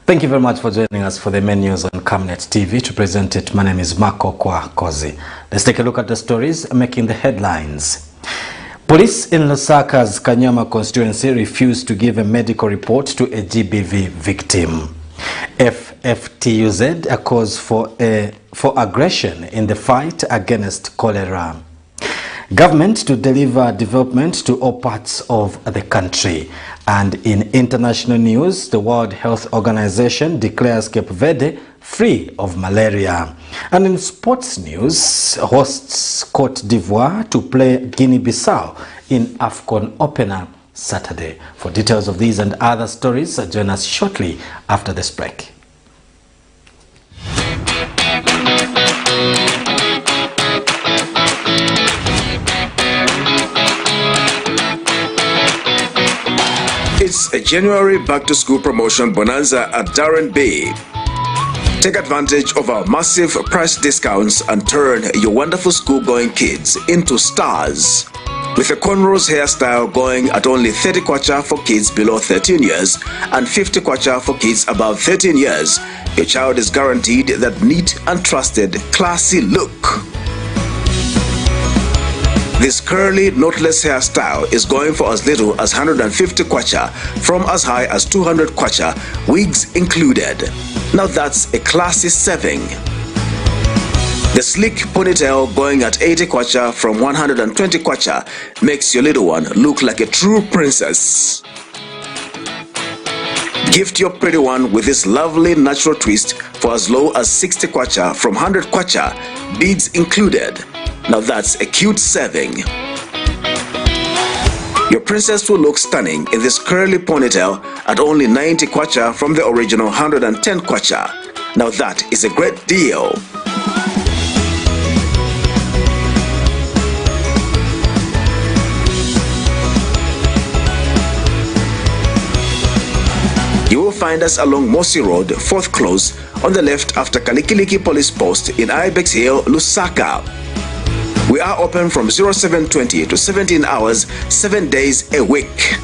Thank you very much for joining us for the main news on Camnet TV. To present it, my name is Marco Kozi. Let's take a look at the stories making the headlines. Police in LUSAKA'S KANYAMA constituency refused to give a medical report to a GBV victim. FFTUZ, a cause for aggression in the fight against cholera. Government to deliver development to all parts of the country. And in international news, the World Health Organization declares Cape Verde free of malaria. And in sports news, hosts Cote d'Ivoire to play Guinea-Bissau in AFCON opener Saturday. For details of these and other stories, join us shortly after this break. It's a January back-to-school promotion bonanza at Darren Bay. Take advantage of our massive price discounts and turn your wonderful school-going kids into stars. With a cornrows hairstyle going at only 30 kwacha for kids below 13 years and 50 kwacha for kids above 13 years, your child is guaranteed that neat and trusted, classy look. This curly, knotless hairstyle is going for as little as 150 kwacha from as high as 200 kwacha, wigs included. Now that's a classy saving. The sleek ponytail going at 80 kwacha from 120 kwacha makes your little one look like a true princess. Gift your pretty one with this lovely natural twist for as low as 60 kwacha from 100 kwacha, beads included. Now that's a cute saving. Your princess will look stunning in this curly ponytail at only 90 kwacha from the original 110 kwacha. Now that is a great deal. You will find us along Mosi Road, 4th Close, on the left after Kalikiliki Police Post in Ibex Hill, Lusaka. We are open from 0720 to 17 hours, 7 days a week.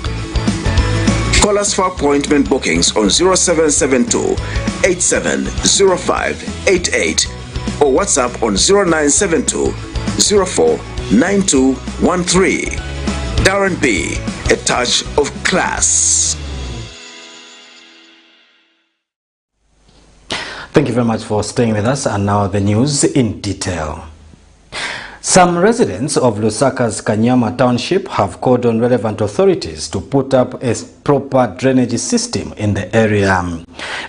Call us for appointment bookings on 0772 870588 or WhatsApp on 0972 04 9213. Darren B, a touch of class. Thank you very much for staying with us, and now the news in detail. Some residents of LUSAKA'S KANYAMA township have called on relevant authorities to put up a proper drainage system in the area.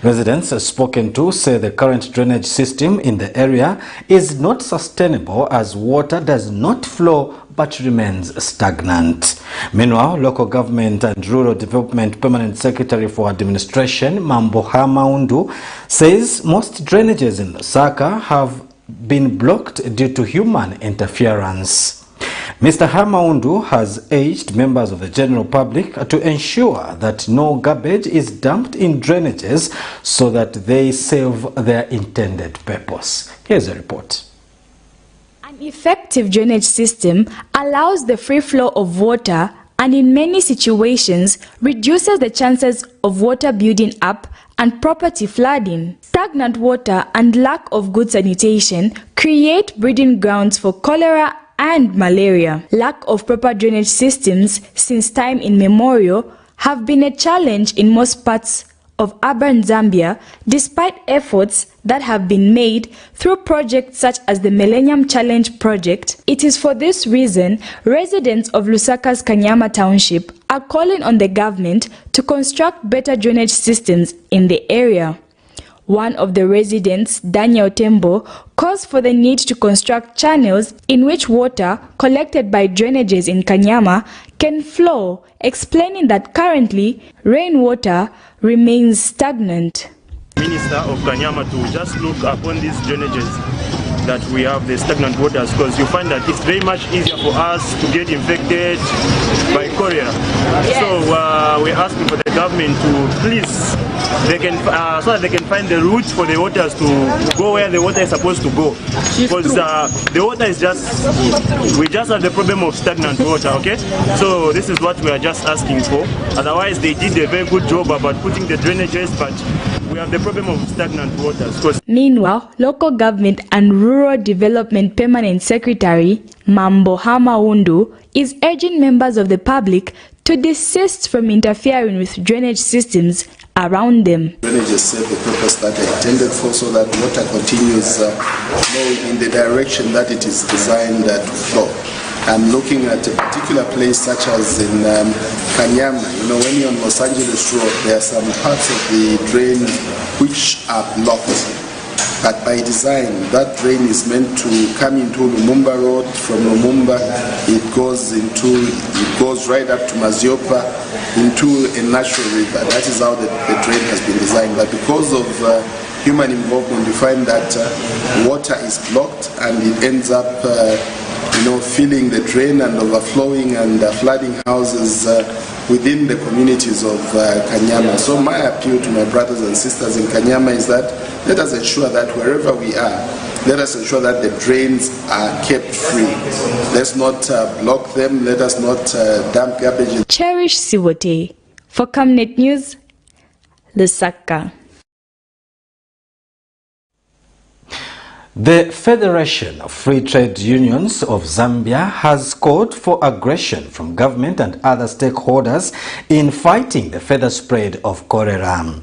Residents spoken to say the current drainage system in the area is not sustainable as water does not flow but remains stagnant. Meanwhile, Local Government and Rural Development Permanent Secretary for Administration, Mambo Hamaundu, says most drainages in Lusaka have been blocked due to human interference. Mr. Hamaundu has urged members of the general public to ensure that no garbage is dumped in drainages so that they serve their intended purpose. Here's a report. An effective drainage system allows the free flow of water and in many situations reduces the chances of water building up and property flooding. Stagnant water and lack of good sanitation create breeding grounds for cholera and malaria. Lack of proper drainage systems since time immemorial have been a challenge in most parts of urban Zambia, despite efforts that have been made through projects such as the Millennium Challenge project. It is for this reason residents of LUSAKA'S KANYAMA township are calling on the government to construct better drainage systems in the area. One of the residents, Daniel Tembo, calls for the need to construct channels in which water collected by drainages in Kanyama can flow, explaining that currently rainwater remains stagnant. Minister of Kanyama to just look upon these drainages that we have, the stagnant waters, because you find that it's very much easier for us to get infected by cholera. Yes. So we're asking for the government to please, so that they can find the routes for the waters to go where the water is supposed to go. Because the water is we just have the problem of stagnant water, okay? So this is what we are just asking for. Otherwise, they did a very good job about putting the drainages, but we have the problem of stagnant waters. Meanwhile, Local Government and Rural Development Permanent Secretary Mambo Hamaundu is urging members of the public to desist from interfering with drainage systems around them. Drainages serve the purpose that they intended for, so that water continues flowing in the direction that it is designed to flow. I'm looking at a particular place such as in Kanyama. You know, when you're on Los Angeles Road, there are some parts of the drain which are blocked. But by design, that drain is meant to come into Lumumba Road. From Lumumba, it goes right up to Maziopa, into a natural river. That is how the drain has been designed. But because of human involvement, you find that water is blocked and it ends up filling the drain and overflowing and flooding houses within the communities of Kanyama. So my appeal to my brothers and sisters in Kanyama is that let us ensure that wherever we are, let us ensure that the drains are kept free. Let's not block them. Let us not dump garbage. Cherish Siwote for Camnet News, Lusaka. The Federation of Free Trade Unions of Zambia has called for aggression from government and other stakeholders in fighting the further spread of cholera.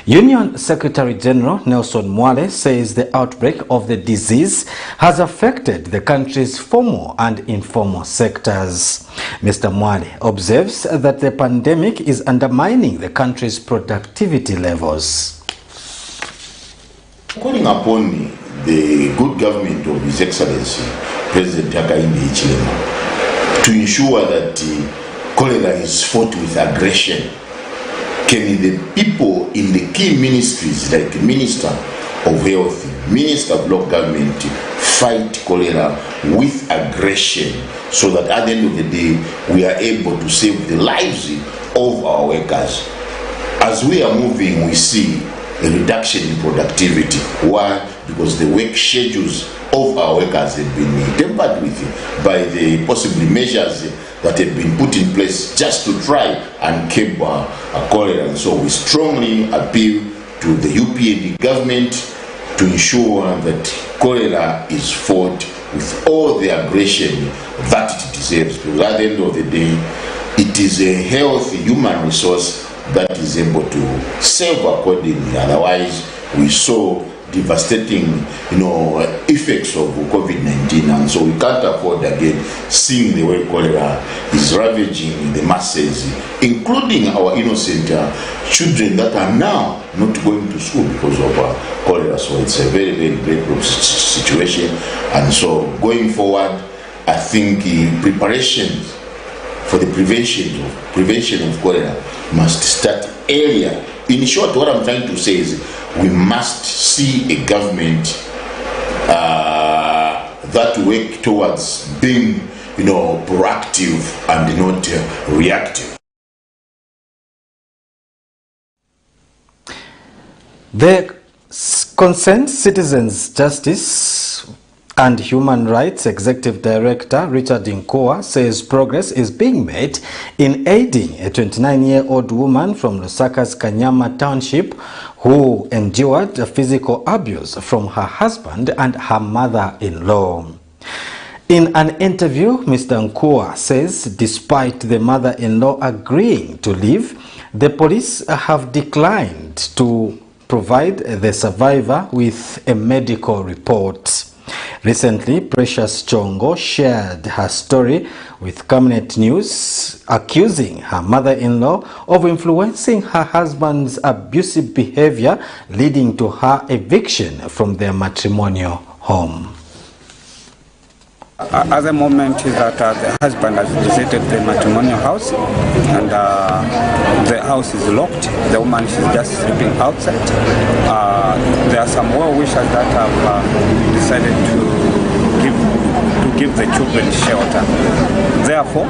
Union Secretary General Nelson Mwale says the outbreak of the disease has affected the country's formal and informal sectors. Mr. Mwale observes that the pandemic is undermining the country's productivity levels. Calling upon the good government of His Excellency President Hakainde to ensure that cholera is fought with aggression. Can the people in the key ministries like Minister of Health, Minister of Local Government fight cholera with aggression, so that at the end of the day we are able to save the lives of our workers? As we are moving, we see a reduction in productivity. Why? Because the work schedules of our workers have been tempered with by the possibly measures that have been put in place just to try and keep cholera. And so we strongly appeal to the UPND government to ensure that cholera is fought with all the aggression that it deserves. Because at the end of the day, it is a healthy human resource that is able to serve accordingly. Otherwise, we saw devastating, effects of COVID-19, and so we can't afford again seeing the way cholera is ravaging the masses, including our innocent children that are now not going to school because of cholera. So it's a very, very great situation, and so going forward, I think preparations for the prevention of cholera must start earlier. In short, what I'm trying to say is we must see a government that work towards being, proactive and not reactive. The Concerned Citizens Justice and Human Rights Executive Director Richard Nkoa says progress is being made in aiding a 29-year-old woman from LUSAKA'S Kanyama Township who endured physical abuse from her husband and her mother-in-law. In an interview, Mr. Nkoa says despite the mother-in-law agreeing to leave, the police have declined to provide the survivor with a medical report. Recently, Precious Chongo shared her story with Camnet News, accusing her mother-in-law of influencing her husband's abusive behavior, leading to her eviction from their matrimonial home. At the moment is that the husband has visited the matrimonial house, and the house is locked. The woman is just sleeping outside. There are some well-wishers that have decided to give the children shelter. Therefore,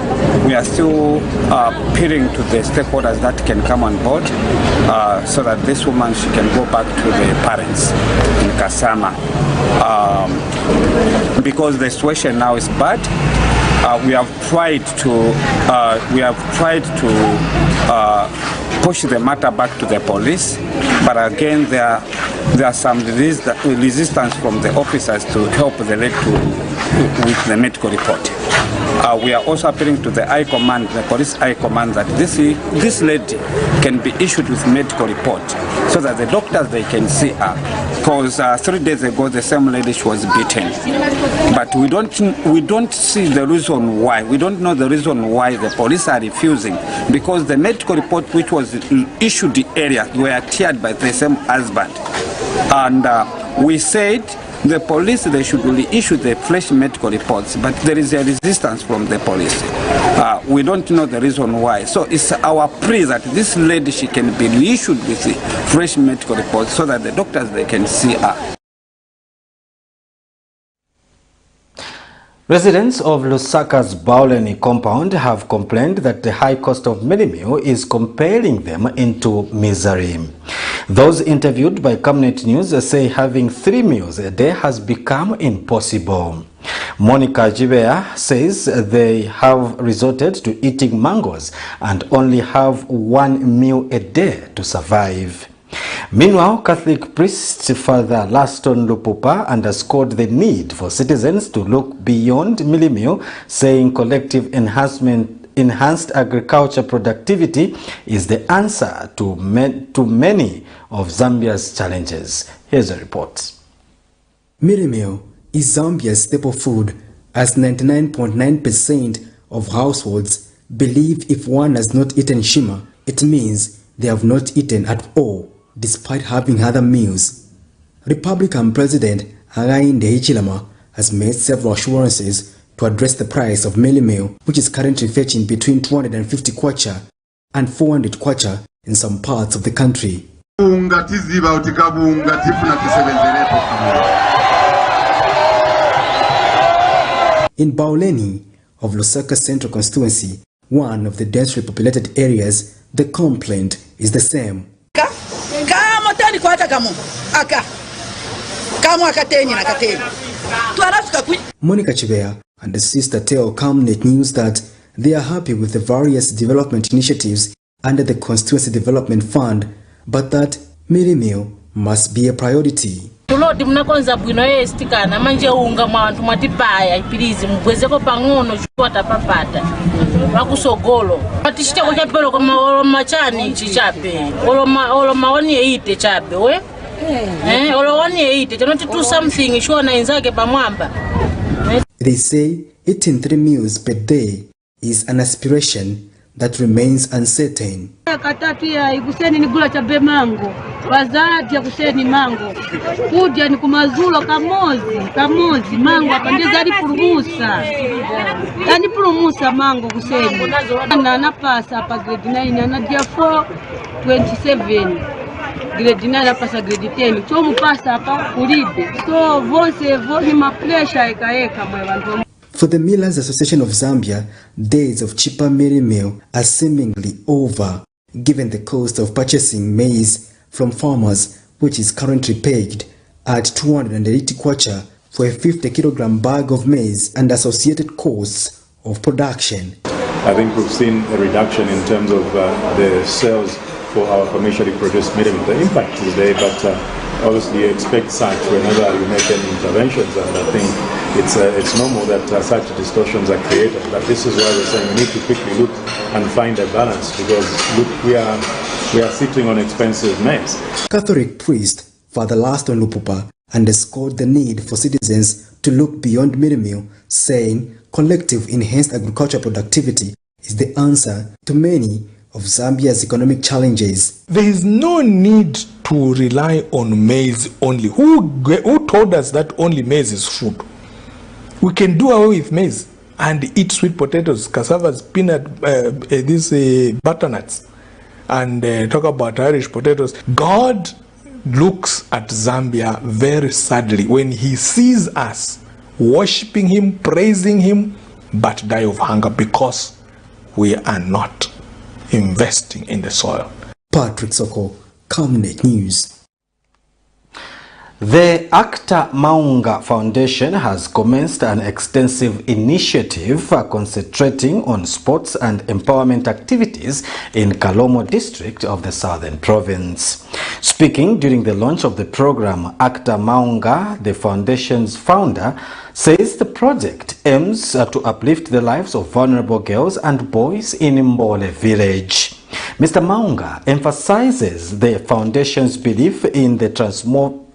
we are still appealing to the stakeholders that can come on board so that this woman, she can go back to the parents in Kasama. Because the situation now is bad, we have tried to push the matter back to the police, but again there are some resistance from the officers to help the lady with the medical report. We are also appealing to the High Command, the police High Command, that this lady can be issued with medical report so that the doctors, they can see her. Because 3 days ago the same lady, she was beaten. But we don't see the reason why. We don't know the reason why the police are refusing, because the medical report which was issued earlier were cleared by the same husband. And we said the police, they should really issue the fresh medical reports, but there is a resistance from the police. We don't know the reason why. So it's our plea that this lady, she can be reissued with the fresh medical reports so that the doctors, they can see her. Residents of LUSAKA'S Bauleni compound have complained that the high cost of mini meal is compelling them into misery. Those interviewed by Camnet News say having 3 meals a day has become impossible. Monica Jibea says they have resorted to eating mangoes and only have 1 meal a day to survive. Meanwhile, Catholic priest Father Laston Lupupa underscored the need for citizens to look beyond mealie meal, saying collective enhanced agriculture productivity is the answer to many of Zambia's challenges. Here's a report. Mealie meal is Zambia's staple food, as 99.9% of households believe if one has not eaten shima, it means they have not eaten at all, despite having other meals. Republican President Hakainde Hichilema has made several assurances to address the price of mealie meal, which is currently fetching between 250 kwacha and 400 kwacha in some parts of the country. In Bauleni of Lusaka Central Constituency, one of the densely populated areas, the complaint is the same. Monica Chibea and the sister tell Camnet News that they are happy with the various development initiatives under the Constituency Development Fund, but that mealie meal must be a priority. Tuloti mnakonza bwino estikana manje unga mwantu mwatipaya ipilizi mgwezeko pangono chukwata papata wakusogolo patishiteko chapelo kama oloma chani chichape oloma wani eite chape we oloma wani eite chanoti do something shona inzake pamwamba. They say eating 3 meals per day is an aspiration that remains uncertain. Katatia ikuseni ni gula chabe mango wazati ya kuseni mango kuja ni kumazulo kamozi mango apandeza hadi purumusa yani purumusa mango kuseni na pasa hapa grade 9 anadia 4 27 grade 9 apasa grade 10 chomu pasa hapa kulibe so vose ni mapresha eka mwe bantu. For the Millers Association of Zambia, days of cheaper mealie meal are seemingly over, given the cost of purchasing maize from farmers, which is currently pegged at 280 kwacha for a 50-kilogram bag of maize and associated costs of production. I think we've seen a reduction in terms of the sales for our commercially produced mealie meal. The impact is there, but obviously you expect such whenever you make any interventions, and I think it's normal that such distortions are created. But this is why we're saying we need to quickly look and find a balance, because look, we are sitting on expensive maize. Catholic priest Father Laston Lupupa underscored the need for citizens to look beyond mealie meal, saying collective enhanced agriculture productivity is the answer to many of Zambia's economic challenges. There is no need to rely on maize only. Who told us that only maize is food? We can do away with maize and eat sweet potatoes, cassavas, peanut, butternuts, and talk about Irish potatoes. God looks at Zambia very sadly when he sees us worshipping him, praising him, but die of hunger because we are not investing in the soil. Patrick Soko, Camnet News. The Acta Maunga Foundation has commenced an extensive initiative concentrating on sports and empowerment activities in Kalomo district of the Southern Province. Speaking during the launch of the program, Acta Maunga, the foundation's founder, says the project aims to uplift the lives of vulnerable girls and boys in Mbole village. Mr. Maunga emphasizes the foundation's belief in the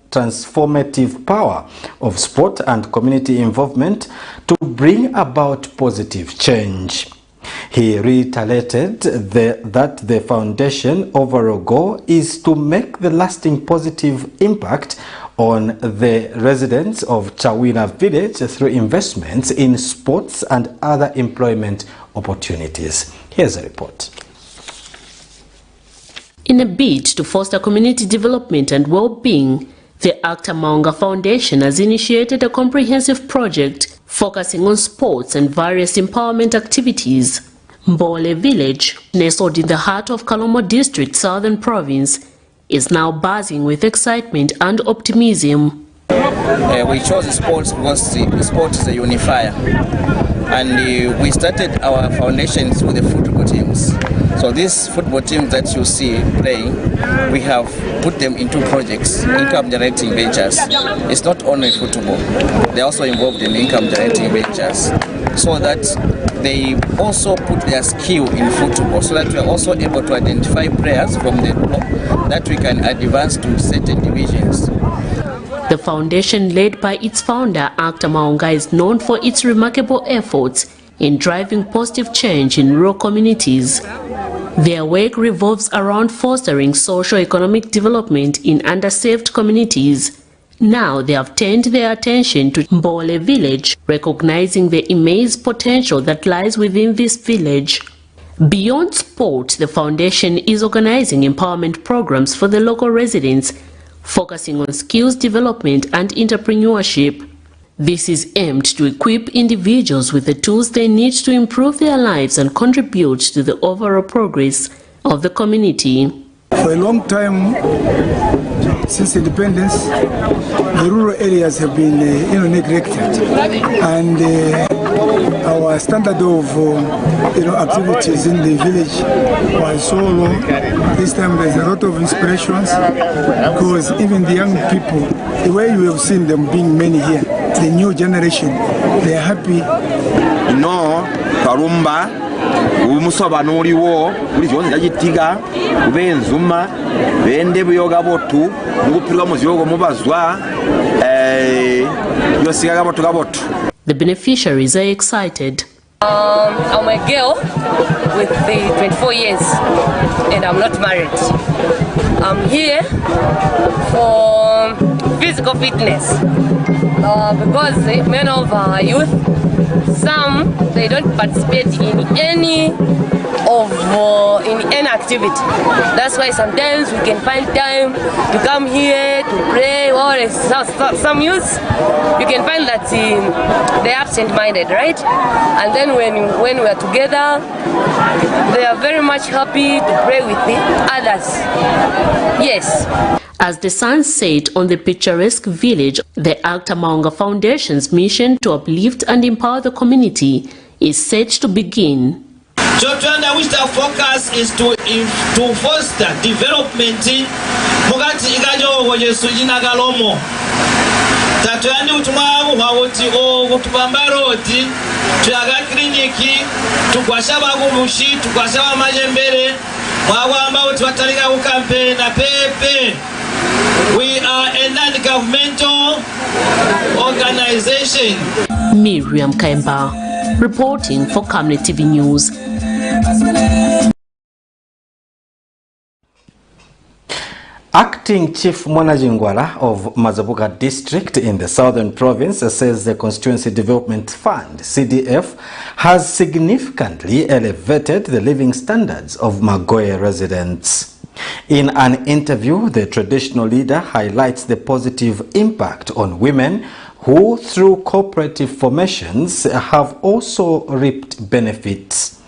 transformative power of sport and community involvement to bring about positive change. He reiterated that the foundation overall goal is to make the lasting positive impact on the residents of Chawina village through investments in sports and other employment opportunities. Here's a report. In a bid to foster community development and well-being, the Acta Maunga Foundation has initiated a comprehensive project focusing on sports and various empowerment activities. Mbole village, nestled in the heart of Kalomo district, Southern Province, is now buzzing with excitement and optimism. We chose sports because sport is a unifier, and we started our foundations with the football teams. So these football teams that you see playing, we have put them into projects, income generating ventures. It's not only football, they're also involved in income generating ventures, so that they also put their skill in football, so that we are also able to identify players from the top that we can advance to certain divisions. The foundation, led by its founder, Acta Maunga, is known for its remarkable efforts in driving positive change in rural communities. Their work revolves around fostering socio-economic development in underserved communities. Now they have turned their attention to Mbole village, recognizing the immense potential that lies within this village. Beyond sport, the foundation is organizing empowerment programs for the local residents, focusing on skills development and entrepreneurship. This is aimed to equip individuals with the tools they need to improve their lives and contribute to the overall progress of the community. For a long time, since independence, the rural areas have been neglected, and our standard of activities in the village was so low. This time there's a lot of inspirations, because even the young people, the way you have seen them being many here, the new generation, they are happy. Karumba umusoba nuriwo uri byose ndagitiga ubenzuma bende buyoga botu ngupirwa muziyogo mubazwa yosiga botu gabotu. The beneficiaries are excited. I'm a girl with 24 years and I'm not married. I'm here for physical fitness because many of our youth, some they don't participate in any activity. That's why sometimes we can find time to come here to pray. Or some youth, you can find that they're absent-minded, right? And then when we are together, they are very much happy to pray with the others. Yes. As the sun set on the picturesque village, the Acta Maunga Foundation's mission to uplift and empower the community is set to begin. Which our focus is to foster development. Mugati igajo wojesu jina Kalomo. Tatuandi utumamu wawoti kutupamba roti, tuyaga kliniki, tukwashaba kumushi, tukwashaba majembere, mwawamba utiwatalika kukampena pepe. We are a non-governmental organization. Miriam Kaimba, reporting for Camnet TV News. Acting Chief Mwanajingwala of Mazabuka District in the Southern Province says the Constituency Development Fund, CDF, has significantly elevated the living standards of Magoye residents. In an interview, the traditional leader highlights the positive impact on women who, through cooperative formations, have also reaped benefits.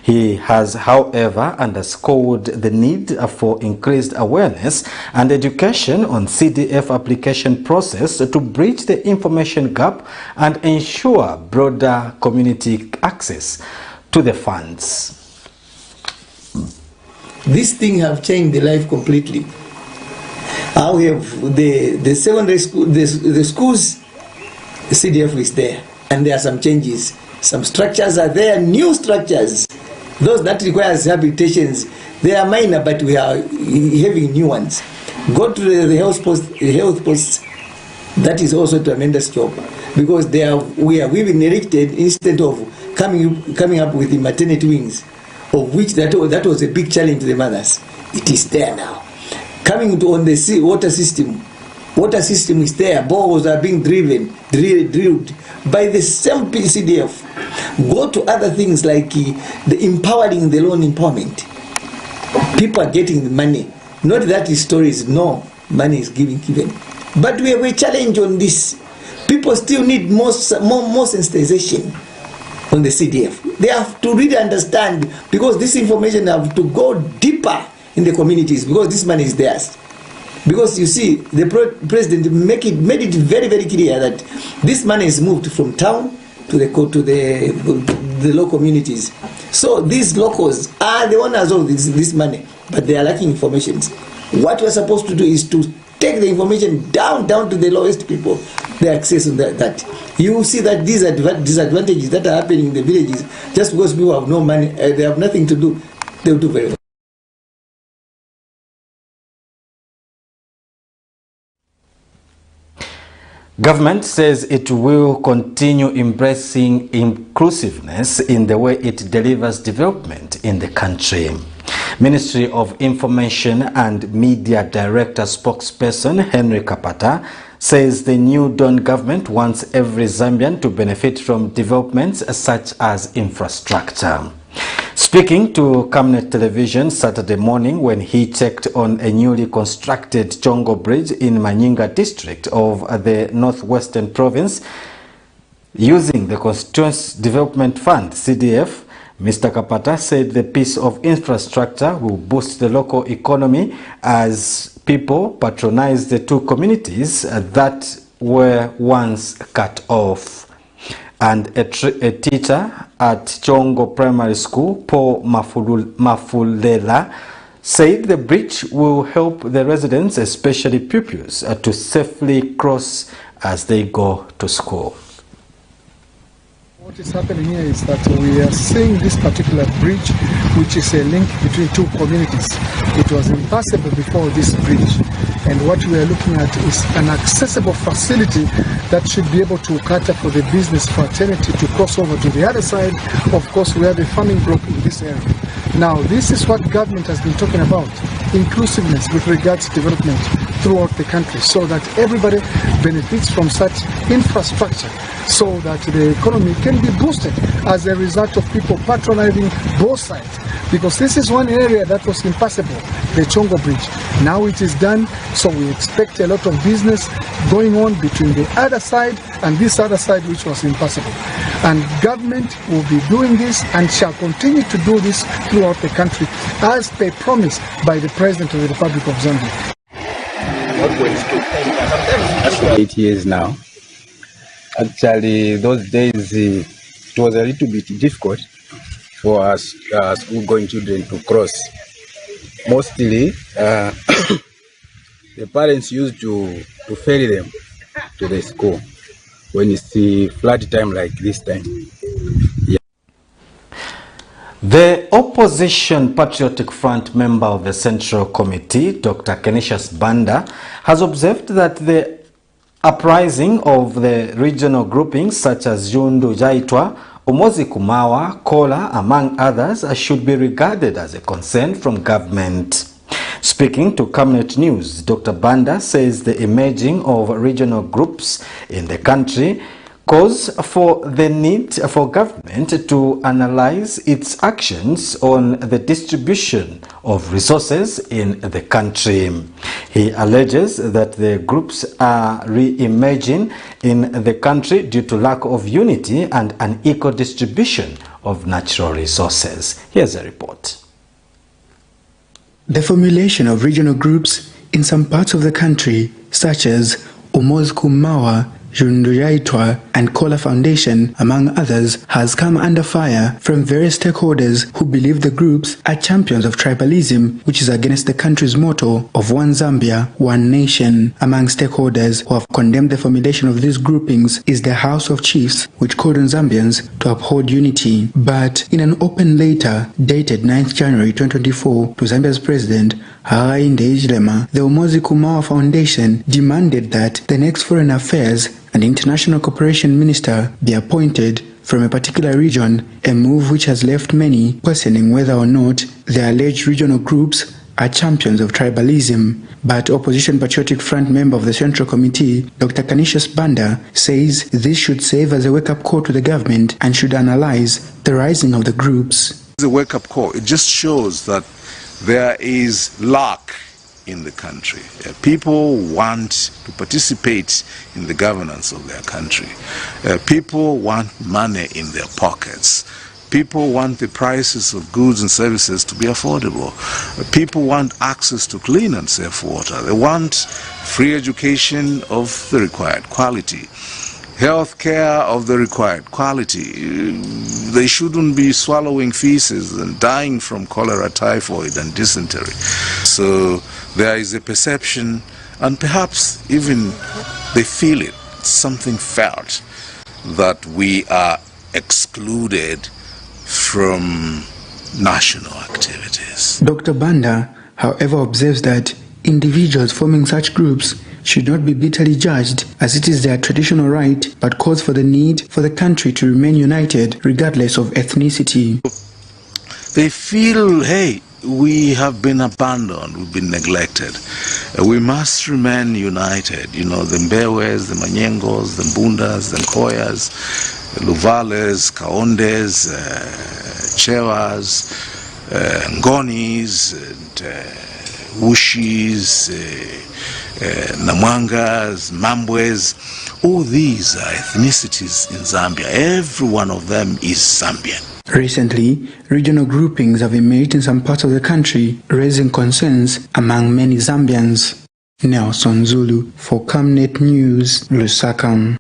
He has, however, underscored the need for increased awareness and education on CDF application process to bridge the information gap and ensure broader community access to the funds. This thing have changed the life completely. We have the secondary school, the schools, the CDF is there, and there are some changes. Some structures are there, new structures. Those that requires rehabilitations, they are minor, but we are having new ones. Go to the health posts. That is also a tremendous job, because we've inherited instead of coming up with the maternity wings, of which that was a big challenge to the mothers. It is there now. Coming to on the water system. Water system is there. Boreholes are being drilled by the same CDF. Go to other things like the empowering, the loan empowerment. People are getting the money. Not that the story is no, money is given. But we have a challenge on this. People still need more sensitization on the CDF. They have to really understand, because this information have to go deeper in the communities, because this money is theirs. Because you see, the president made it very, very clear that this money is moved from town to the local communities. So these locals are the owners of this money, but they are lacking information. What we're supposed to do is to take the information down to the lowest people, the access on that. You see that these disadvantages that are happening in the villages, just because people have no money, they have nothing to do, they'll do very well. Government says it will continue embracing inclusiveness in the way it delivers development in the country. Ministry of Information and Media Director spokesperson Henry Kapata says the new Dawn government wants every Zambian to benefit from developments such as infrastructure. Speaking to Camnet television Saturday morning when he checked on a newly constructed Chongo Bridge in Manyinga district of the Northwestern Province using the Constituency Development Fund, CDF, Mr. Kapata said the piece of infrastructure will boost the local economy as people patronize the two communities that were once cut off. And a teacher at Chongo Primary School, Paul Mafulela, said the bridge will help the residents, especially pupils, to safely cross as they go to school. What is happening here is that we are seeing this particular bridge, which is a link between two communities. It was impassable before this bridge, and what we are looking at is an accessible facility that should be able to cater for the business fraternity to cross over to the other side. Of course, we have a farming block in this area. Now, this is what government has been talking about, inclusiveness with regards to development throughout the country, so that everybody benefits from such infrastructure, so that the economy can be boosted as a result of people patronizing both sides. Because this is one area that was impassable, the Chongo Bridge. Now it is done, so we expect a lot of business going on between the other side and this other side, which was impassable. And government will be doing this and shall continue to do this throughout the country, as per promise by the President of the Republic of Zambia. 8 years now. Actually, those days it was a little bit difficult for us school-going children to cross. Mostly, the parents used to ferry them to the school when it's the flood time like this time. Yeah. The Opposition Patriotic Front member of the Central Committee, Dr. Canisius Banda, has observed that the uprising of the regional groupings such as Jundu Jaitwa, Umozi Kumawa, Kola, among others, should be regarded as a concern from government. Speaking to Camnet News, Dr. Banda says the emerging of regional groups in the country calls for the need for government to analyze its actions on the distribution of resources in the country. He alleges that the groups are re-emerging in the country due to lack of unity and unequal distribution of natural resources. Here's a report. The formulation of regional groups in some parts of the country, such as Umozkumawa, Junduyaitwa and Kola Foundation, among others, has come under fire from various stakeholders who believe the groups are champions of tribalism, which is against the country's motto of One Zambia, One Nation. Among stakeholders who have condemned the formulation of these groupings is the House of Chiefs, which called on Zambians to uphold unity. But in an open letter dated 9th January 2024 to Zambia's President, Hakainde Hichilema, the Umozkumawa Foundation demanded that the next Foreign Affairs and International Cooperation Minister be appointed from a particular region, a move which has left many questioning whether or not the alleged regional groups are champions of tribalism. But Opposition Patriotic Front member of the Central Committee, Dr. Canisius Banda, says this should serve as a wake-up call to the government and should analyze the rising of the groups. It's a wake-up call. It just shows that there is lack in the country. People want to participate in the governance of their country. People want money in their pockets. People want the prices of goods and services to be affordable. People want access to clean and safe water. They want free education of the required quality, health care of the required quality. They shouldn't be swallowing feces and dying from cholera, typhoid and dysentery. So there is a perception, and perhaps even they feel it, something felt, that we are excluded from national activities. Dr. Banda, however, observes that individuals forming such groups should not be bitterly judged, as it is their traditional right, but calls for the need for the country to remain united regardless of ethnicity. They feel, hey, we have been abandoned, we've been neglected. We must remain united. You know, the Mbewes, the Manyengos, the Mbundas, the Nkoyas, the Luvales, Kaondes, Chewas, Ngonis, and Wushis, Namwangas, Mambwes. All these are ethnicities in Zambia. Every one of them is Zambian. Recently, regional groupings have emerged in some parts of the country, raising concerns among many Zambians. Nelson Zulu for Camnet News, Lusaka.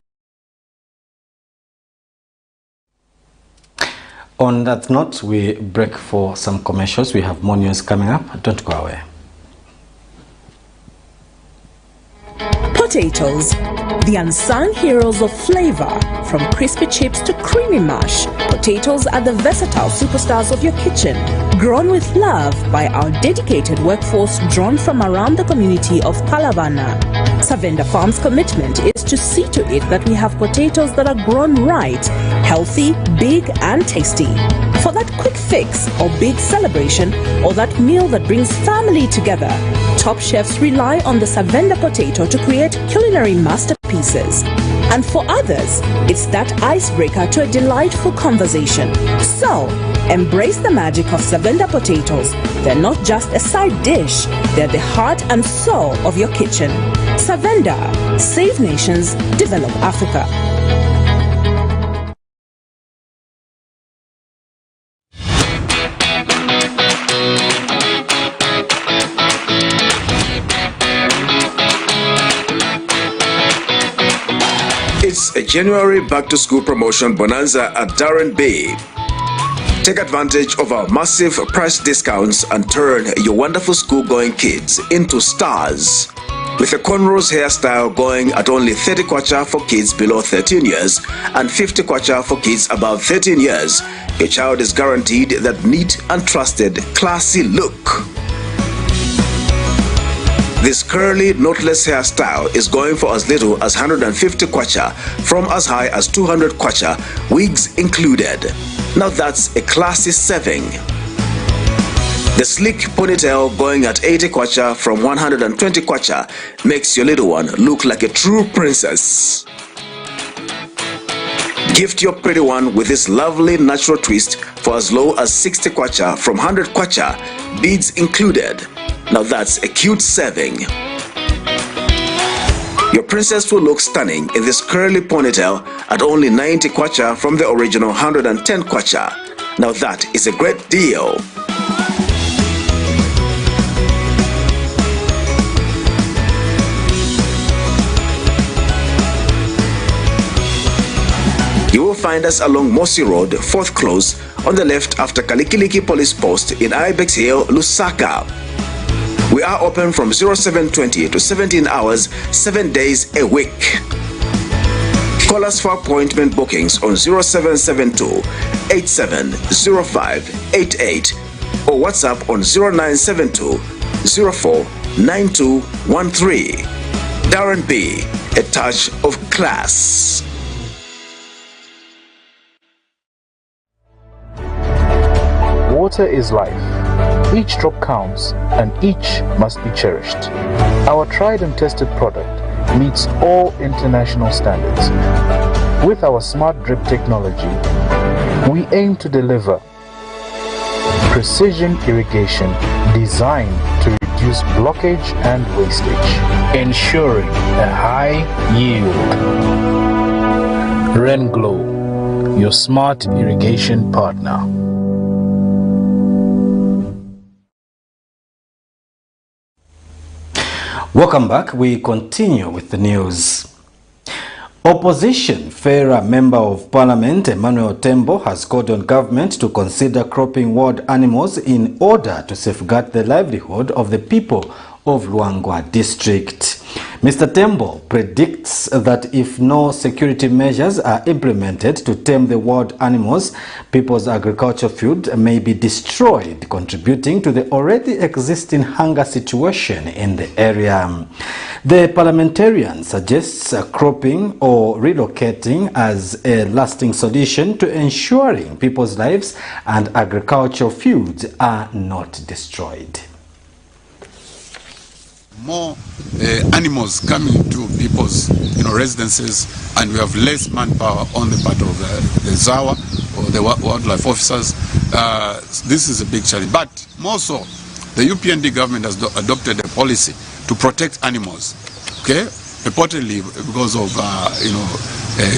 On that note, we break for some commercials. We have more news coming up. Don't go away. Potatoes, the unsung heroes of flavor. From crispy chips to creamy mash, potatoes are the versatile superstars of your kitchen. Grown with love by our dedicated workforce drawn from around the community of Kalavana. Savenda Farm's commitment is to see to it that we have potatoes that are grown right, healthy, big and tasty. For that quick fix or big celebration or that meal that brings family together, top chefs rely on the Savenda potato to create culinary masterpieces. And for others, it's that icebreaker to a delightful conversation. So, embrace the magic of Savenda potatoes. They're not just a side dish, they're the heart and soul of your kitchen. Savenda, save nations, develop Africa. It's a January back-to-school promotion bonanza at Darren Bay. Take advantage of our massive price discounts and turn your wonderful school-going kids into stars. With a cornrows hairstyle going at only 30 kwacha for kids below 13 years and 50 kwacha for kids above 13 years, your child is guaranteed that neat and trusted, classy look. This curly, knotless hairstyle is going for as little as 150 kwacha, from as high as 200 kwacha, wigs included. Now that's a classy saving. The sleek ponytail going at 80 kwacha from 120 kwacha makes your little one look like a true princess. Gift your pretty one with this lovely natural twist for as low as 60 kwacha from 100 kwacha, beads included. Now that's a cute saving. Your princess will look stunning in this curly ponytail at only 90 kwacha from the original 110 kwacha. Now that is a great deal. You will find us along Mossy Road, 4th Close, on the left after Kalikiliki Police Post in Ibex Hill, Lusaka. We are open from 0720 to 17 hours, 7 days a week. Call us for appointment bookings on 0772 870588 or WhatsApp on 0972 04 9213. Darren B, a touch of class. Water is life. Each drop counts and each must be cherished. Our tried and tested product meets all international standards. With our smart drip technology, we aim to deliver precision irrigation designed to reduce blockage and wastage, ensuring a high yield. Renglow, your smart irrigation partner. Welcome back. We continue with the news. Opposition FERA Member of Parliament Emmanuel Tembo has called on government to consider cropping wild animals in order to safeguard the livelihood of the people of Luangwa district. Mr. Tembo predicts that if no security measures are implemented to tame the wild animals, people's agricultural food may be destroyed, contributing to the already existing hunger situation in the area. The parliamentarian suggests cropping or relocating as a lasting solution to ensuring people's lives and agricultural fields are not destroyed. More animals coming to people's residences, and we have less manpower on the part of the ZAWA or the wildlife officers. This is a big challenge, but more so the UPND government has adopted a policy to protect animals, okay, reportedly because of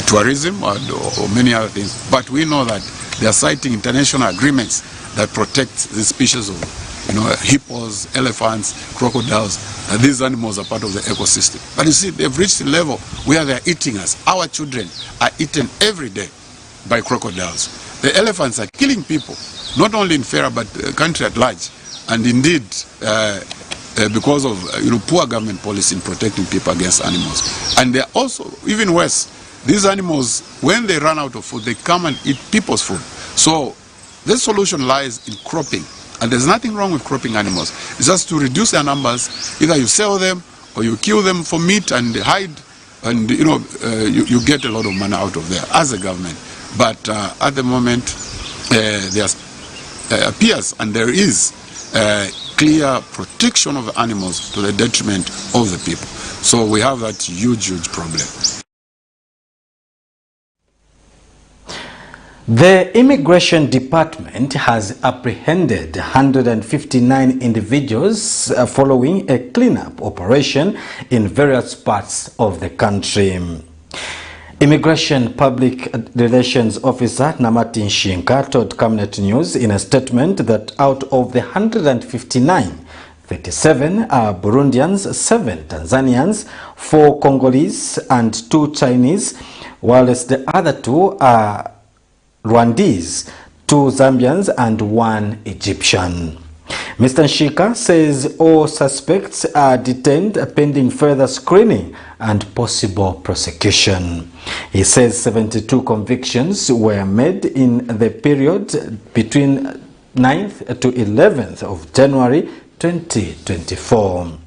tourism or many other things, but we know that they are citing international agreements that protect the species of hippos, elephants, crocodiles. These animals are part of the ecosystem. But you see, they've reached a level where they're eating us. Our children are eaten every day by crocodiles. The elephants are killing people, not only in FERA, but the country at large. And indeed, because of poor government policy in protecting people against animals. And they're also, even worse, these animals, when they run out of food, they come and eat people's food. So the solution lies in cropping. And there's nothing wrong with cropping animals. It's just to reduce their numbers. Either you sell them or you kill them for meat and hide, and you get a lot of money out of there as a government. But at the moment, there appears and there is clear protection of animals to the detriment of the people. So we have that huge problem. The Immigration Department has apprehended 159 individuals following a cleanup operation in various parts of the country. Immigration Public Relations Officer Namati Nshinka told Camnet News in a statement that out of the 159, 37 are Burundians, 7 Tanzanians, 4 Congolese and 2 Chinese, whilst the other 2 are Rwandese, 2 Zambians and 1 Egyptian. Mr. Nshika says all suspects are detained pending further screening and possible prosecution. He says 72 convictions were made in the period between 9th to 11th of January 2024.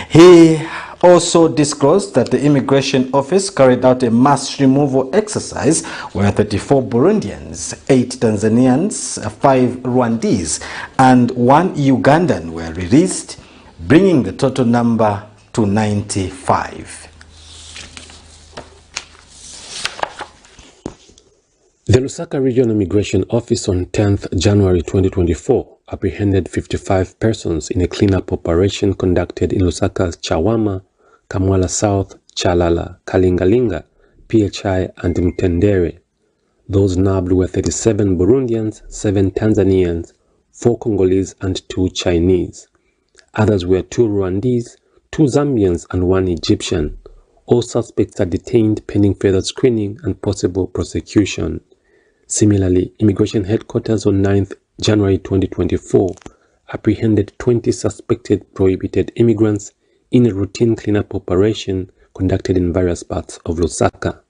He also disclosed that the Immigration Office carried out a mass removal exercise where 34 Burundians, 8 Tanzanians, 5 Rwandese and 1 Ugandan were released, bringing the total number to 95. The Lusaka Regional Immigration Office on 10th January 2024 apprehended 55 persons in a cleanup operation conducted in Lusaka's Chawama, Kamwala South, Chalala, Kalingalinga, PHI and Mtendere. Those nabbed were 37 Burundians, 7 Tanzanians, 4 Congolese and 2 Chinese. Others were 2 Rwandese, 2 Zambians and 1 Egyptian. All suspects are detained pending further screening and possible prosecution. Similarly, Immigration Headquarters on 9th January 2024 apprehended 20 suspected prohibited immigrants in a routine cleanup operation conducted in various parts of Lusaka.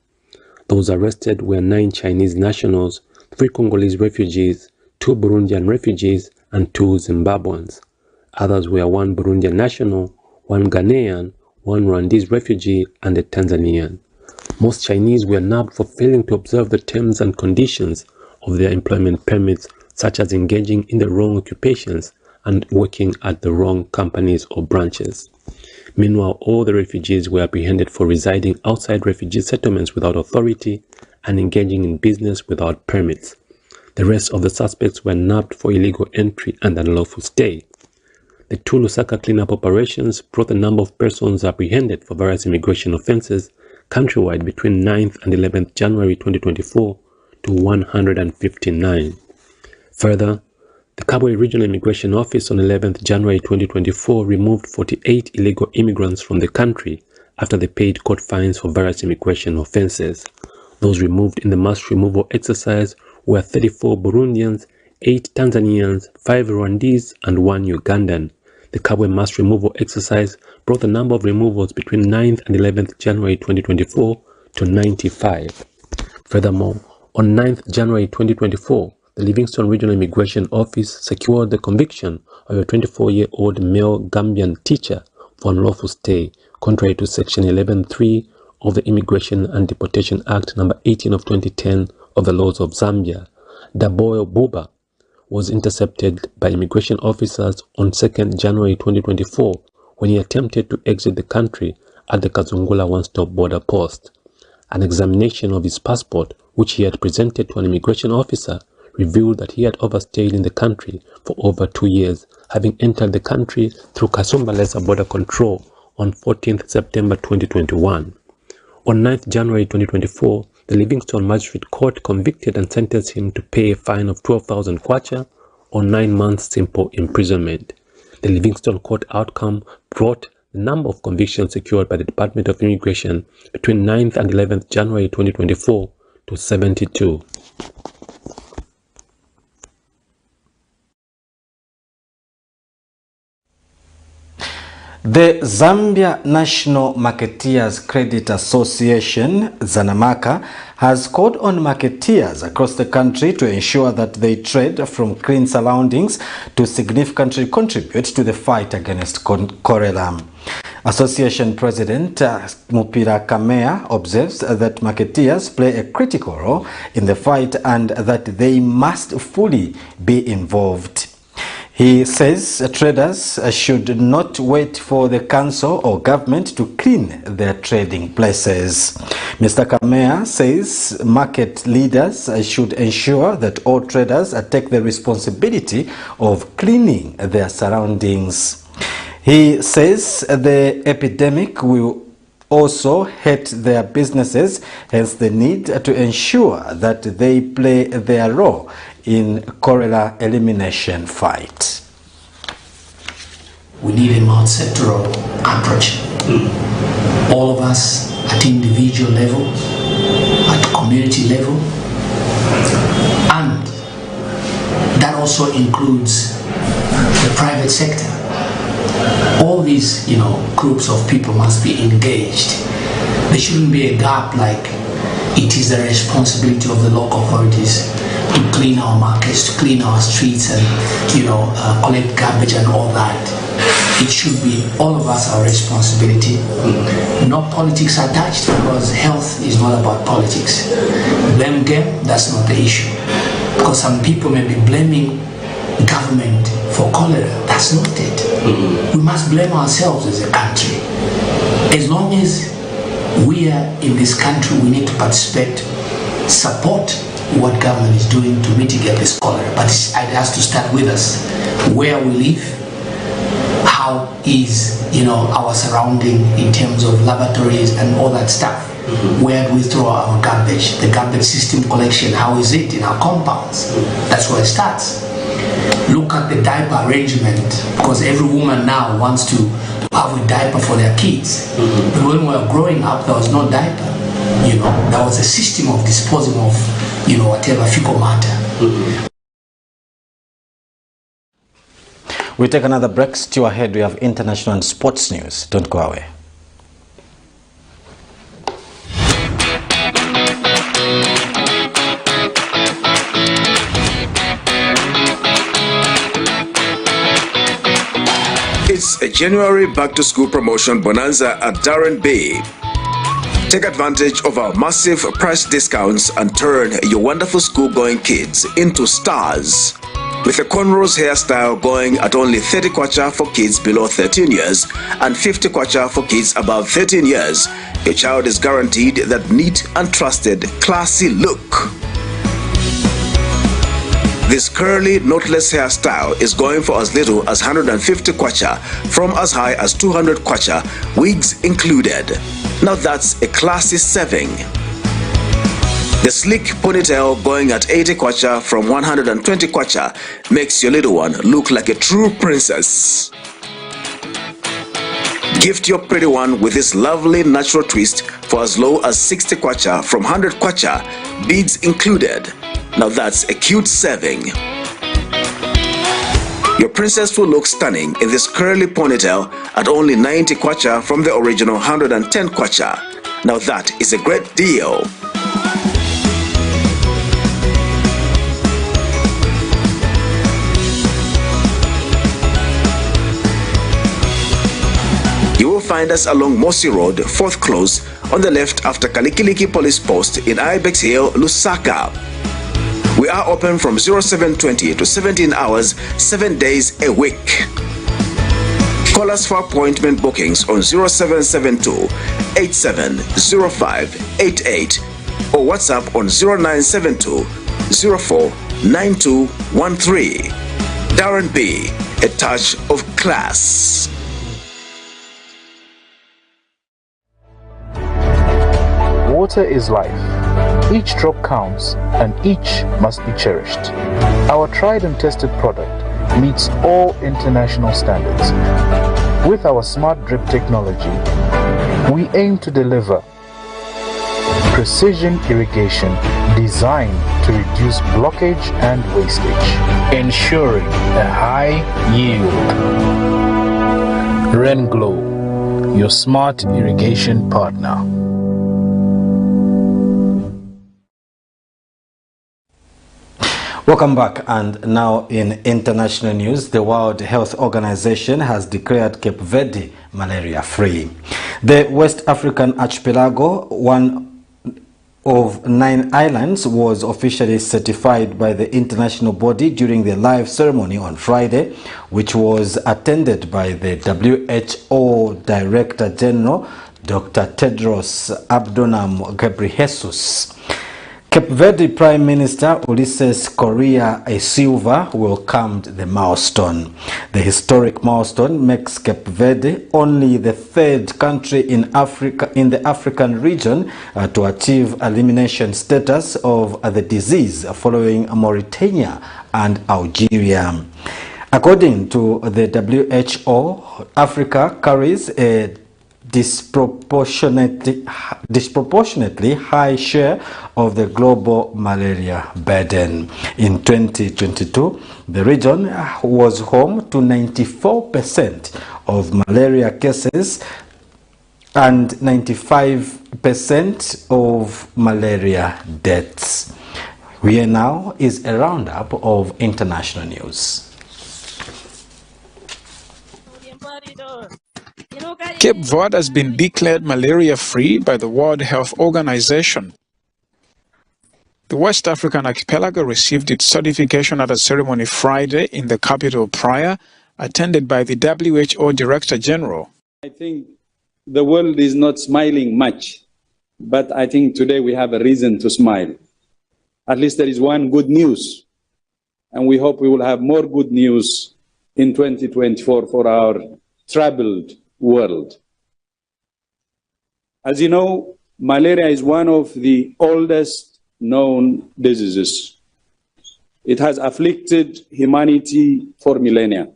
Those arrested were 9 Chinese nationals, 3 Congolese refugees, 2 Burundian refugees, and 2 Zimbabweans. Others were 1 Burundian national, 1 Ghanaian, 1 Rwandese refugee, and a Tanzanian. Most Chinese were nabbed for failing to observe the terms and conditions of their employment permits, such as engaging in the wrong occupations and working at the wrong companies or branches. Meanwhile, all the refugees were apprehended for residing outside refugee settlements without authority and engaging in business without permits. The rest of the suspects were nabbed for illegal entry and unlawful stay. The 2 Lusaka cleanup operations brought the number of persons apprehended for various immigration offences countrywide between 9th and 11th January 2024 to 159. Further, the Kabwe Regional Immigration Office on 11th January 2024 removed 48 illegal immigrants from the country after they paid court fines for various immigration offences. Those removed in the mass removal exercise were 34 Burundians, 8 Tanzanians, 5 Rwandese, and 1 Ugandan. The Kabwe mass removal exercise brought the number of removals between 9th and 11th January 2024 to 95. Furthermore, on 9th January 2024, the Livingstone Regional Immigration Office secured the conviction of a 24-year-old male Gambian teacher for unlawful stay, contrary to Section 11.3 of the Immigration and Deportation Act No. 18 of 2010 of the laws of Zambia. Daboyo Buba was intercepted by immigration officers on 2nd January 2024 when he attempted to exit the country at the Kazungula one-stop border post. An examination of his passport, which he had presented to an immigration officer, revealed that he had overstayed in the country for over 2 years, having entered the country through Kasumbalesa border control on 14th September 2021. On 9th January 2024, the Livingstone Magistrate Court convicted and sentenced him to pay a fine of 12,000 kwacha or 9 months simple imprisonment. The Livingstone Court outcome brought the number of convictions secured by the Department of Immigration between 9th and 11th January 2024 to 72. The Zambia National Marketeers Credit Association, ZANAMACA, has called on marketeers across the country to ensure that they trade from clean surroundings to significantly contribute to the fight against cholera. Association President Mupira Kamea observes that marketeers play a critical role in the fight and that they must fully be involved. He says traders should not wait for the council or government to clean their trading places. Mr. Kamea says market leaders should ensure that all traders take the responsibility of cleaning their surroundings. He says the epidemic will also hurt their businesses, hence the need to ensure that they play their role in cholera elimination fight. We need a multi-sectoral approach. All of us at individual level, at community level, and that also includes the private sector. All these, groups of people must be engaged. There shouldn't be a gap like it is the responsibility of the local authorities to clean our markets, to clean our streets and, collect garbage and all that. It should be all of us our responsibility. No politics attached, because health is not about politics. Blame game, that's not the issue. Because some people may be blaming government for cholera. That's not it. We must blame ourselves as a country. As long as we are in this country, we need to participate, support what government is doing to mitigate this cholera. But it has to start with us. Where we live, how is our surrounding in terms of laboratories and all that stuff. Where do we throw our garbage? The garbage system collection, how is it in our compounds? That's where it starts. Look at the diaper arrangement, because every woman now wants to have a diaper for their kids. But when we were growing up, there was no diaper. You know, there was a system of disposing of, you know, whatever fecal matter. We take another break. Still ahead, we have international and sports news. Don't go away. It's a January back-to-school promotion bonanza at Darren Bay. Take advantage of our massive price discounts and turn your wonderful school-going kids into stars. With a cornrows hairstyle going at only 30 kwacha for kids below 13 years and 50 kwacha for kids above 13 years, your child is guaranteed that neat and trusted, classy look. This curly, knotless hairstyle is going for as little as 150 kwacha, from as high as 200 kwacha, wigs included. Now that's a classy saving. The sleek ponytail going at 80 kwacha from 120 kwacha makes your little one look like a true princess. Gift your pretty one with this lovely natural twist for as low as 60 kwacha from 100 kwacha, beads included. Now that's a cute saving. Your princess will look stunning in this curly ponytail at only 90 kwacha from the original 110 kwacha. Now that is a great deal. You will find us along Mosi Road, 4th Close, on the left after Kalikiliki Police Post in Ibex Hill, Lusaka. We are open from 0720 to 17 hours, 7 days a week. Call us for appointment bookings on 0772 870588 or WhatsApp on 0972 049213. Darren B, a touch of class. Water is life. Each drop counts and each must be cherished. Our tried and tested product meets all international standards. With our smart drip technology, we aim to deliver precision irrigation designed to reduce blockage and wastage, ensuring a high yield. Renglow, your smart irrigation partner. Welcome back, and now in international news, the World Health Organization has declared Cape Verde malaria-free. The West African archipelago, one of 9 islands, was officially certified by the international body during the live ceremony on Friday, which was attended by the WHO Director General, Dr. Tedros Adhanom Ghebreyesus. Cape Verde Prime Minister Ulysses Correa Silva welcomed the milestone. The historic milestone makes Cape Verde only the 3rd country in Africa, in the African region, to achieve elimination status of the disease, following Mauritania and Algeria. According to the WHO, Africa carries a disproportionately high share of the global malaria burden. In 2022, the region was home to 94% of malaria cases and 95% of malaria deaths. Here now is a roundup of international news. Cape Verde has been declared malaria-free by the World Health Organization. The West African archipelago received its certification at a ceremony Friday in the capital Praia, attended by the WHO Director General. I think the world is not smiling much, but I think today we have a reason to smile. At least there is one good news, and we hope we will have more good news in 2024 for our troubled world. As you know, malaria is one of the oldest known diseases. It has afflicted humanity for millennia,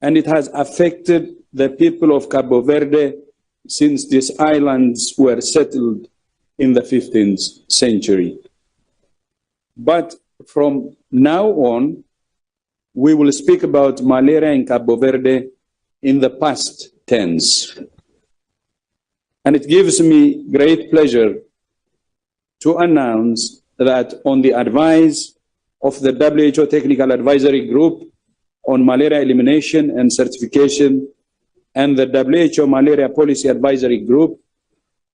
and it has affected the people of Cabo Verde since these islands were settled in the 15th century. But from now on, we will speak about malaria in Cabo Verde in the past tense. And it gives me great pleasure to announce that on the advice of the WHO Technical Advisory Group on Malaria Elimination and Certification and the WHO Malaria Policy Advisory Group,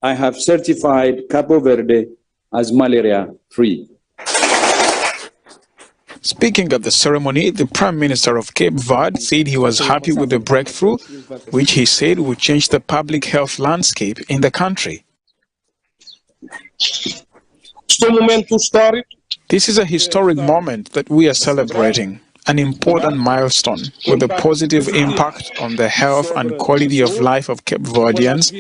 I have certified Cabo Verde as malaria-free. Speaking at the ceremony, the Prime Minister of Cape Verde said he was happy with the breakthrough, which he said would change the public health landscape in the country. This is a historic moment that we are celebrating, an important milestone with a positive impact on the health and quality of life of Cape Verdeans,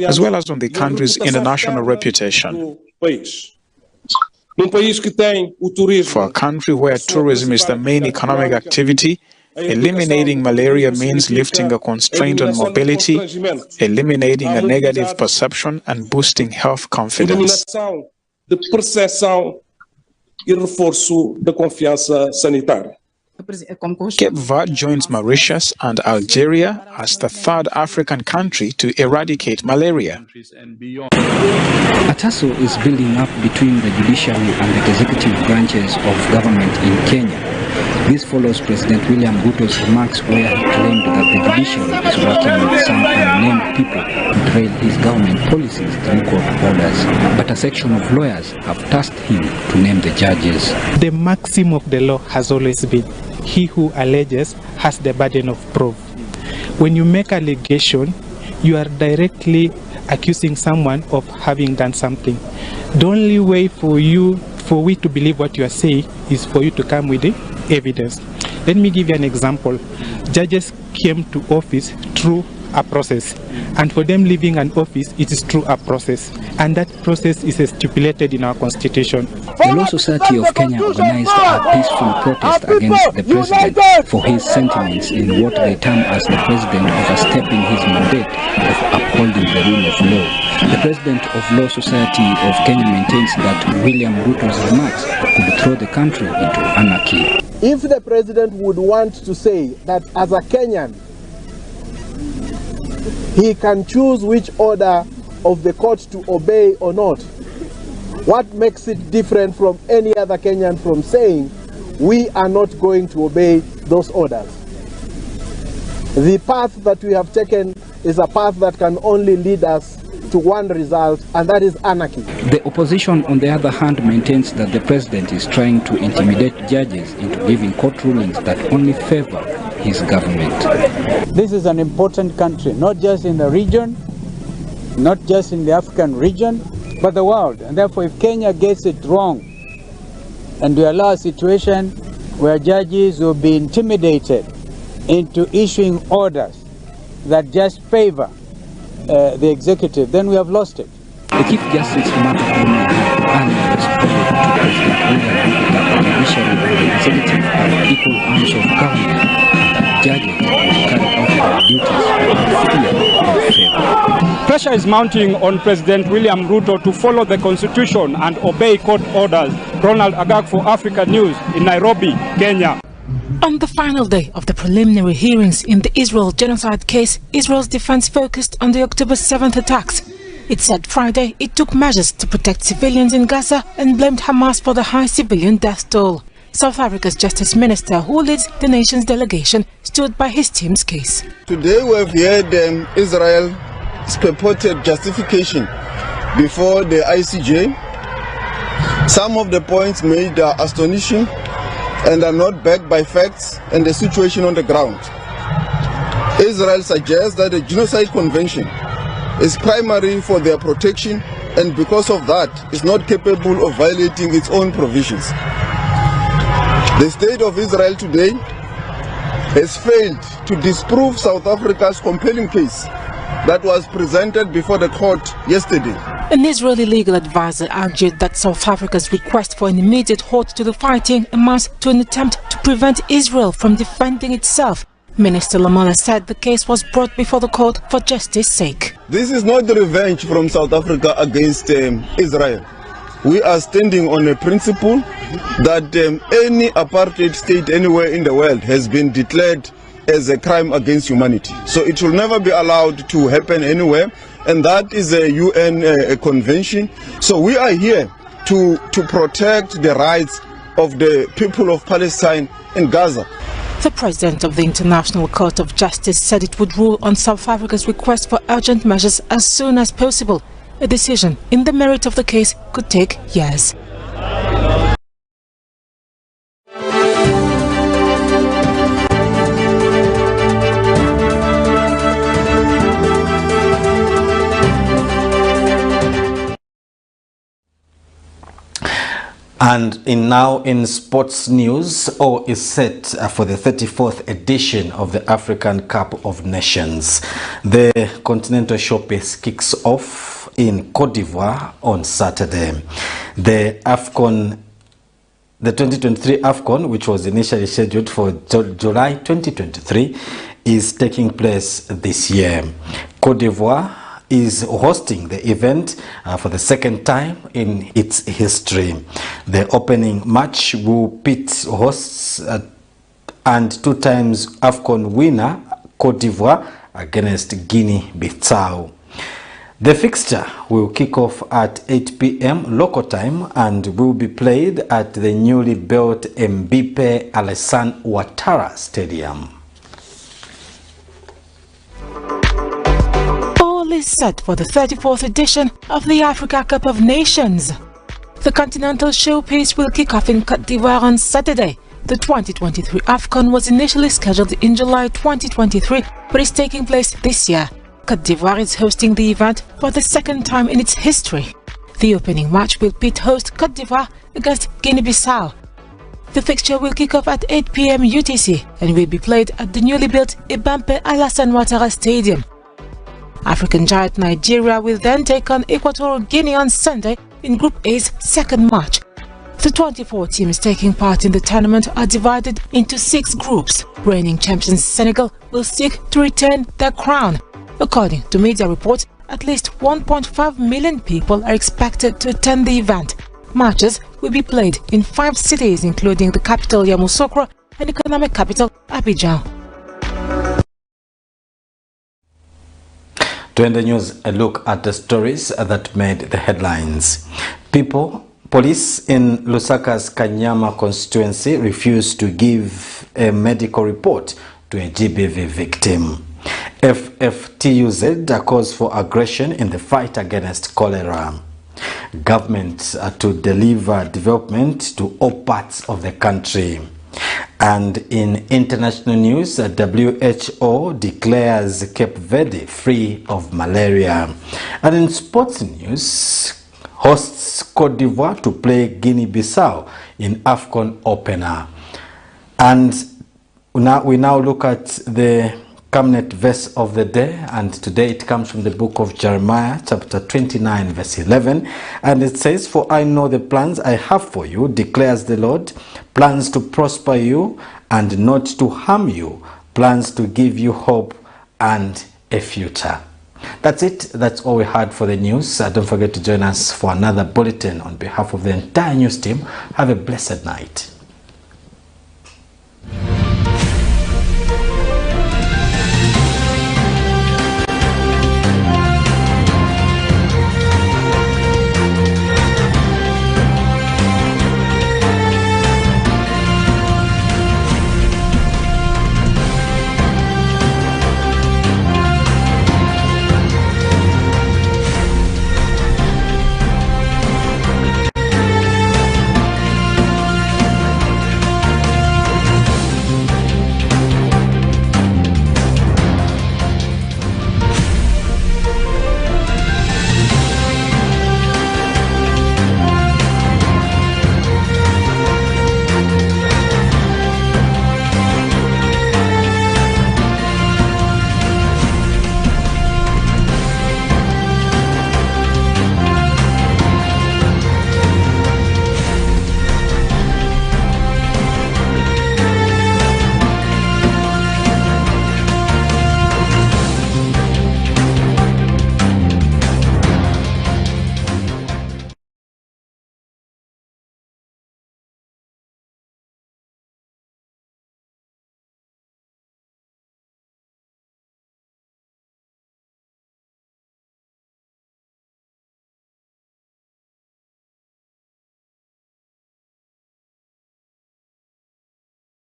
as well as on the country's international reputation. For a country where tourism is the main economic activity, eliminating malaria means lifting a constraint on mobility, eliminating a negative perception, and boosting health confidence. Cape Verde joins Mauritius and Algeria as the third African country to eradicate malaria. A tussle is building up between the judiciary and the executive branches of government in Kenya. This follows President William Ruto's remarks where he claimed that the judiciary is working with some unnamed people to trail his government policies through court orders. But a section of lawyers have tasked him to name the judges. The maxim of the law has always been, he who alleges has the burden of proof. When you make allegation, you are directly accusing someone of having done something. The only way for we to believe what you are saying is for you to come with the evidence. Let me give you an example. Judges came to office through a process, and for them leaving an office, it is through a process, and that process is stipulated in our constitution. The Law Society of Kenya organized a peaceful protest against the president for his sentiments in what they term as the president overstepping his mandate of upholding the rule of law. The president of Law Society of Kenya maintains that William Ruto's remarks could throw the country into anarchy. If the president would want to say that as a Kenyan, he can choose which order of the court to obey or not, what makes it different from any other Kenyan from saying we are not going to obey those orders? The path that we have taken is a path that can only lead us to one result, and that is anarchy. The opposition, on the other hand, maintains that the president is trying to intimidate judges into giving court rulings that only favor his government. This is an important country, not just in the region, not just in the African region, but the world. And therefore, if Kenya gets it wrong, and we allow a situation where judges will be intimidated into issuing orders that just favor the executive, then we have lost it. The Chief Justice Mark Camnet earlier responded to President William Ruto that the judiciary and the executive are equal arms of government, and that judges will carry out their duties without fear or favor. Pressure is mounting on President William Ruto to follow the constitution and obey court orders. Ronald Agag for Africa News in Nairobi, Kenya. On the final day of the preliminary hearings in the Israel genocide case, Israel's defense focused on the October 7th attacks. It said Friday it took measures to protect civilians in Gaza and blamed Hamas for the high civilian death toll. South Africa's Justice Minister, who leads the nation's delegation, stood by his team's case. Today we have heard Israel's purported justification before the ICJ. Some of the points made are astonishing and are not backed by facts and the situation on the ground. Israel suggests that the Genocide Convention is primary for their protection, and because of that is not capable of violating its own provisions. The state of Israel today has failed to disprove South Africa's compelling case that was presented before the court yesterday. An Israeli legal advisor argued that South Africa's request for an immediate halt to the fighting amounts to an attempt to prevent Israel from defending itself. Minister Lamola said the case was brought before the court for justice's sake. This is not revenge from South Africa against Israel. We are standing on a principle that any apartheid state anywhere in the world has been declared as a crime against humanity. So it will never be allowed to happen anywhere, and that is a UN convention. So we are here to protect the rights of the people of Palestine in Gaza. The president of the International Court of Justice said it would rule on South Africa's request for urgent measures as soon as possible. A decision in the merit of the case could take years. And now in sports news, all is set for the 34th edition of the African Cup of Nations. The continental showcase kicks off in Cote d'Ivoire on Saturday. The AFCON, the 2023 AFCON, which was initially scheduled for July 2023, is taking place this year. Cote d'Ivoire is hosting the event for the second time in its history. The opening match will pit hosts and two times AFCON winner Cote d'Ivoire against Guinea-Bissau. The fixture will kick off at 8 p.m. local time and will be played at the newly built Mbappé Alassane Ouattara Stadium. Is set for the 34th edition of the Africa Cup of Nations. The continental showpiece will kick off in Cote d'Ivoire on Saturday. The 2023 AFCON was initially scheduled in July 2023, but is taking place this year. Cote d'Ivoire is hosting the event for the second time in its history. The opening match will pit host Cote d'Ivoire against Guinea-Bissau. The fixture will kick off at 8 p.m. UTC and will be played at the newly built Mbappé Alassane Ouattara Stadium. African giant Nigeria will then take on Equatorial Guinea on Sunday in Group A's second match. The 24 teams taking part in the tournament are divided into 6 groups. Reigning champions Senegal will seek to retain their crown. According to media reports, at least 1.5 million people are expected to attend the event. Matches will be played in 5 cities, including the capital Yamoussoukro and economic capital Abidjan. To end the news, a look at the stories that made the headlines. Police in Lusaka's KANYAMA constituency refused to give a medical report to a GBV victim. FFTUZ calls for aggression in the fight against cholera. Government to deliver development to all parts of the country. And in international news, WHO declares Cape Verde free of malaria. And in sports news, hosts Cote d'Ivoire to play Guinea-Bissau in AFCON opener. And we now look at the Camnet verse of the day, and today it comes from the book of Jeremiah chapter 29 verse 11, and it says, "For I know the plans I have for you, declares the Lord, plans to prosper you and not to harm you, plans to give you hope and a future." That's it. That's all we had for the news. Don't forget to join us for another bulletin. On behalf of the entire news team, have a blessed night.